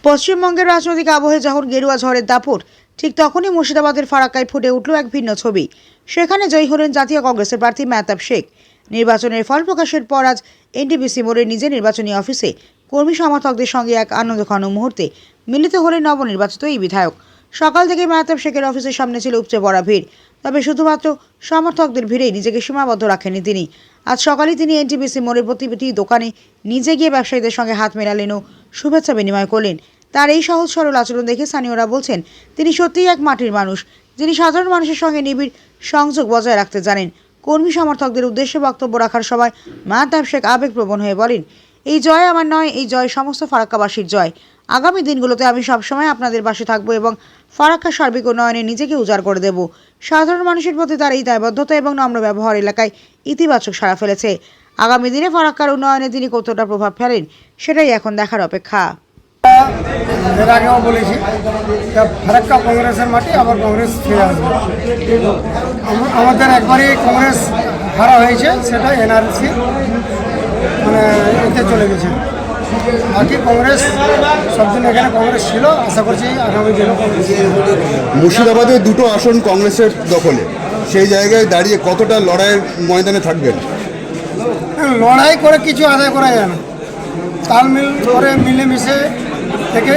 পশ্চিমবঙ্গের রাজনৈতিক আবহে যখন গেরুয়া ঝড়ের দাপট, ঠিক তখনই মুর্শিদাবাদের ফারাক্কায় ফুটে উঠল এক ভিন্ন ছবি। সেখানে জয়ী হলেন জাতীয় কংগ্রেসের প্রার্থী মেহতাব শেখ। নির্বাচনের ফল প্রকাশের পর আজ এনটিপিসি মোড়ের নিজের নির্বাচনী অফিসে কর্মী সমর্থকদের সঙ্গে এক আনন্দঘন মুহূর্তে মিলিত হলেন নবনির্বাচিত এই বিধায়ক। সকাল থেকে মেহতাব শেখের অফিসের সামনে ছিল উপচে পড়া ভিড়। তবে শুধুমাত্র সমর্থকদের ভিড়েই নিজেকে সীমাবদ্ধ রাখেননি তিনি। আজ সকালেই তিনি এনটিপিসি মোড়ের প্রতিটি দোকানে নিজে গিয়ে ব্যবসায়ীদের সঙ্গে হাত মেলালেন ও শুভেচ্ছা বিনিময় করলেন। তার এই সহজ সরল আচরণ দেখে স্থানীয়রা বলছেন তিনি সত্যিই এক মাটির মানুষ, যিনি সাধারণ মানুষের সঙ্গে নিবিড় সংযোগ বজায় রাখতে জানেন। কর্মী সমর্থকদের উদ্দেশ্যে বক্তব্য রাখার সময় মেহতাব শেখ আবেগপ্রবণ হয়ে বলেন, এই জয় আমার নয়, এই জয় সমস্ত ফারাক্কাবাসীর জয়। আগামী দিনগুলোতে আমি সবসময় আপনাদের পাশে থাকবো এবং ফারাক্কার সার্বিক উন্নয়নে নিজেকে উজাড় করে দেব। সাধারণ মানুষের প্রতি তার এই দায়বদ্ধতা এবং নম্র ব্যবহার এলাকায় ইতিবাচক সাড়া ফেলেছে। আগামী দিনে ফারাক্কার উন্নয়নে তিনি কতটা প্রভাব ফেলেন সেটাই এখন দেখার অপেক্ষা। এর আগেও বলেছি, ফারাক্কা কংগ্রেসের মাটি, আবার কংগ্রেস ফিরে আসবে। আমাদের একবারই কংগ্রেস হারা হয়েছে, সেটা এনআরসি এতে চলে গেছে। বাকি কংগ্রেস সবদিন এখানে কংগ্রেস ছিল, আশা করছি আগামী দিনও কংগ্রেস। মুর্শিদাবাদে দুটো আসন কংগ্রেসের দখলে, সেই জায়গায় দাঁড়িয়ে কতটা লড়াইয়ের ময়দানে থাকবেন? লড়াই করে কিছু আদায় করা যায় না, তালমিল করে মিলেমিশে থেকে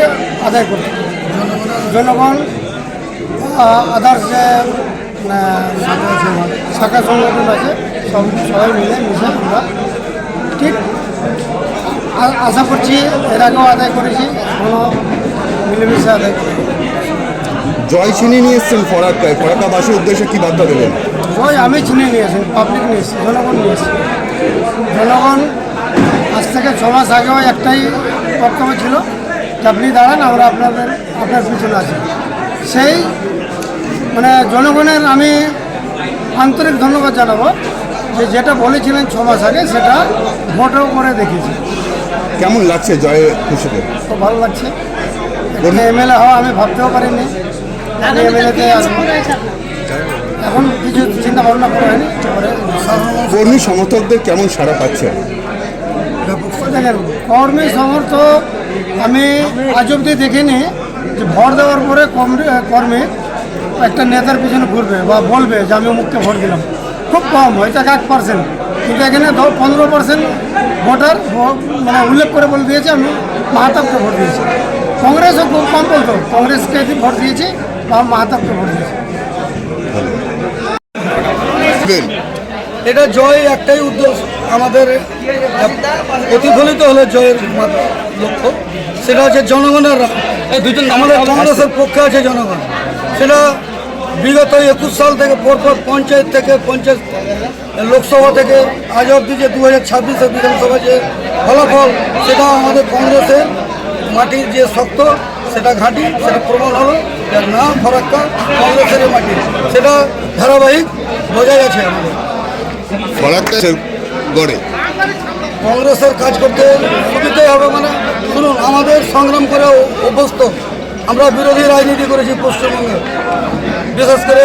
আদায় করতে জনগণ আদার্স যে শাখা সংগঠন আছে সবাই মিলে মিশে আমরা ঠিক আশা করছি। এর আগেও আদায় করেছি, এখনও মিলেমিশে আদায় করি। জয় ছিনিয়ে নিয়ে এসছেন ফারাক্কায়, ফারাক্কাবাসীর উদ্দেশ্যে কী বার্তা দেবেন? জয় আমি ছিনিয়ে নিয়েছি, পাবলিক নিয়েছি, জনগণ নিয়েছি। জনগণ আজ থেকে 6 মাস আগেও একটাই বক্তব্য ছিল যে আপনি দাঁড়ান, আমরা আপনার পিছনে আছি। সেই জনগণের আমি আন্তরিক ধন্যবাদ জানাবো যে যেটা বলেছিলেন 6 মাস আগে সেটা ভোটও করে দেখিয়েছি। কেমন লাগছে জয়ের খুশিতে? খুব ভালো লাগছে। এমএলএ হওয়া আমি ভাবতেও পারিনি, এমএলএতে এখন কিছু চিন্তা ভাবনা করা হয়নি। কর্মী সমর্থকদের কেমন সাড়া পাচ্ছে? দেখেন, কর্মী সমর্থক আমি আজ অব্দি দেখিনি যে ভোট দেওয়ার পরে কর্মী একটা নেতার পিছনে ঘুরবে বা বলবে যে আমি মুখকে ভোট দিলাম। খুব কম, হয়তো 1%, কিন্তু এখানে 15% ভোটার উল্লেখ করে বলে দিয়েছে আমি মাহাতাবকে ভোট দিয়েছি। কংগ্রেসও খুব কম বলতো কংগ্রেসকে ভোট দিয়েছি বা মাহাতাবকে ভোট দিয়েছি। এটা জয় একটাই উদ্দেশ্য, আমাদের প্রতিফলিত হলে জয়ের লক্ষ্য, সেটা হচ্ছে জনগণের। আমাদের কংগ্রেসের পক্ষে আছে জনগণ। সেটা বিগত 21 সাল থেকে পরপর পঞ্চায়েত থেকে লোকসভা থেকে আজ অবধি যে 2026-এর বিধানসভা যে ফলাফল, সেটা আমাদের কংগ্রেসের মাটির যে শক্ত সেটা ঘাঁটি, সেটা প্রমাণ হলো যে না, ফারাক্কা কংগ্রেসের মাটি, সেটা ধারাবাহিক বজায় আছে। আমাদের কংগ্রেসের কাজ করতে সুবিধাই হবে। শুনুন, আমাদের সংগ্রাম করে অভ্যস্ত, আমরা বিরোধী রাজনীতি করেছি পশ্চিমবঙ্গে, বিশেষ করে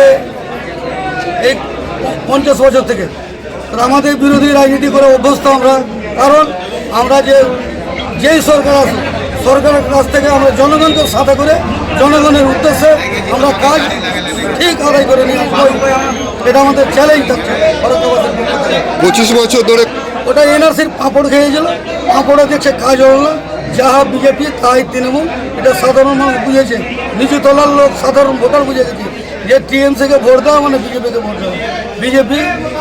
এই 50 বছর থেকে। আমাদের বিরোধী রাজনীতি করে অভ্যস্ত আমরা, কারণ আমরা যেই সরকারের কাছ থেকে আমরা জনগণকে সাথে করে জনগণের উদ্দেশ্যে আমরা কাজ ঠিক আদায় করে নিয়ে আসবো। এটা আমাদের চ্যালেঞ্জ থাকছে। 25 বছর ধরে ওটা এনআরসির পাঁপড় খেয়েছিল, পাঁপড়ে দেখছে কাজ হলো না, যাহা বিজেপি তাই তৃণমূল। এটা সাধারণ মানুষ বুঝেছে, নিচু তলার লোক সাধারণ ভোটার বুঝে গেছে যে টিএমসিকে ভোট দেওয়া মানে বিজেপিকে ভোট দেওয়া। বিজেপি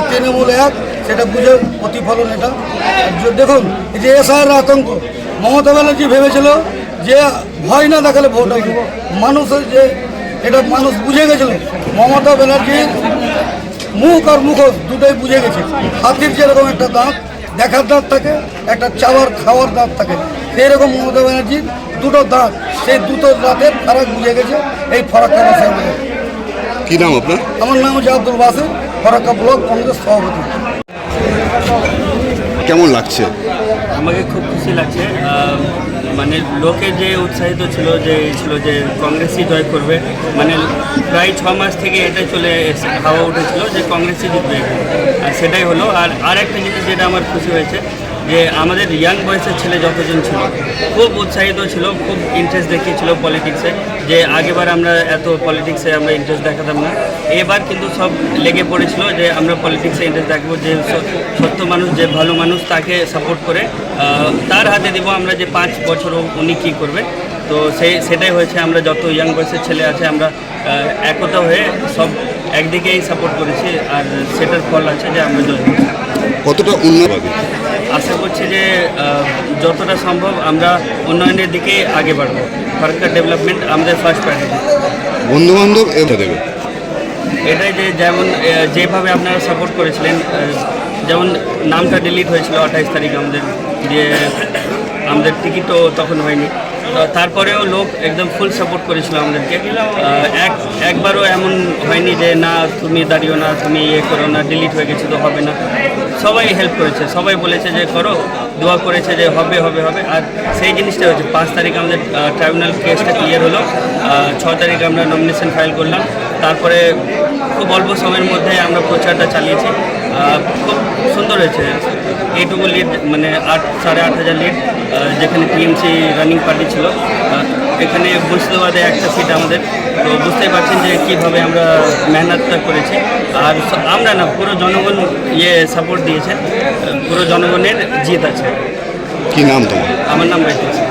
তৃণমূল এক, সেটা বুঝে প্রতিফলন এটা। দেখুন, এই যে এসআইয়ের আতঙ্ক, মমতা ব্যানার্জি ভেবেছিল যে ভয় না দেখালে ভোট হবে। মানুষের যে এটা মানুষ বুঝে গেছিল, মমতা ব্যানার্জির মুখ আর মুখোশ দুটোই বুঝে গেছে। হাতির যেরকম একটা দাঁত দেখার দাঁত থাকে, একটা খাওয়ার দাঁত থাকে, সেরকম মমতা ব্যানার্জির দুটো দাঁত, সেই দুটো দাঁতের ফারাক বুঝে গেছে এই ফারাক্কা বাসের। কি নাম আপনার? আমার নাম হচ্ছে আব্দুল বাসির, ফারাক্কা ব্লক কংগ্রেস সভাপতি। কেমন লাগছে? আমাকে খুব খুশি লাগছে। লোকে যে উৎসাহিত ছিল যে কংগ্রেসই জয় করবে, প্রায় 6 মাস থেকে এটা হাওয়া উঠেছিল যে কংগ্রেসই জিতবে, আর সেটাই হলো। আর একটা জিনিস যেটা আমার খুশি হয়েছে, যে আমাদের ইয়াং বয়সের ছেলে যতজন ছিল খুব উৎসাহিত ছিল, খুব ইন্টারেস্ট দেখিয়েছিল পলিটিক্সে, যে আগেবার আমরা এত পলিটিক্সে আমরা ইন্টারেস্ট দেখাতাম না, এবার কিন্তু সব লেগে পড়েছিল যে আমরা পলিটিক্সে ইন্টারেস্ট দেখাবো, যে সত্য মানুষ, যে ভালো মানুষ, তাকে সাপোর্ট করে তার হাতে দিব আমরা যে 5 বছর উনি কী করবে। তো সেটাই হয়েছে, আমরা যত ইয়াং বয়সের ছেলে আছে আমরা একতা হয়ে সব একদিকেই সাপোর্ট করেছি, আর সেটার ফল আছে যে আমরা জয় হয়েছি। কতটা উন্নত হবে? আশা করছি যে যতটা সম্ভব আমরা উন্নয়নের দিকে আগে বাড়বো। ফারাক্কা ডেভেলপমেন্ট আমাদের ফার্স্ট প্রায়োরিটি। বন্ধুবান্ধব এটা দেবে, এটাই যে যেমন যেভাবে আপনারা সাপোর্ট করেছিলেন, যেমন নামটা ডিলিট হয়েছিল 28 তারিখ আমাদের, যে আমাদের টিকিটও তখন হয়নি, তারপরেও লোক একদম ফুল সাপোর্ট করেছিল আমাদেরকে। একবারও এমন হয়নি যে না তুমি দাঁড়িও না, তুমি ইয়ে করো না, ডিলিট হয়ে গেছে তো হবে না। সবাই হেল্প করেছে, সবাই বলেছে যে করো, দোয়া করেছে যে হবে হবে হবে। আর সেই জিনিসটা হচ্ছে 5 তারিখ আমাদের ট্রাইব্যুনাল কেসটা ক্লিয়ার হলো, 6 তারিখ আমরা নমিনেশন ফাইল করলাম, তারপরে খুব অল্প সময়ের মধ্যে আমরা প্রচারটা চালিয়েছি, খুব সুন্দর হয়েছে। এইটুকু লিড মানে 8,500 লিড, যেখানে টিএমসি রানিং পার্টি ছিল, এখানে মুর্শিদাবাদে একটা সিট আমাদের। তো বুঝতেই পারছেন যে কীভাবে আমরা মেহনতটা করেছি, আর আমরা না পুরো জনগণ সাপোর্ট দিয়েছে, পুরো জনগণের জিত আছে। কি নাম তোমার? আমার নাম রাইতেছে।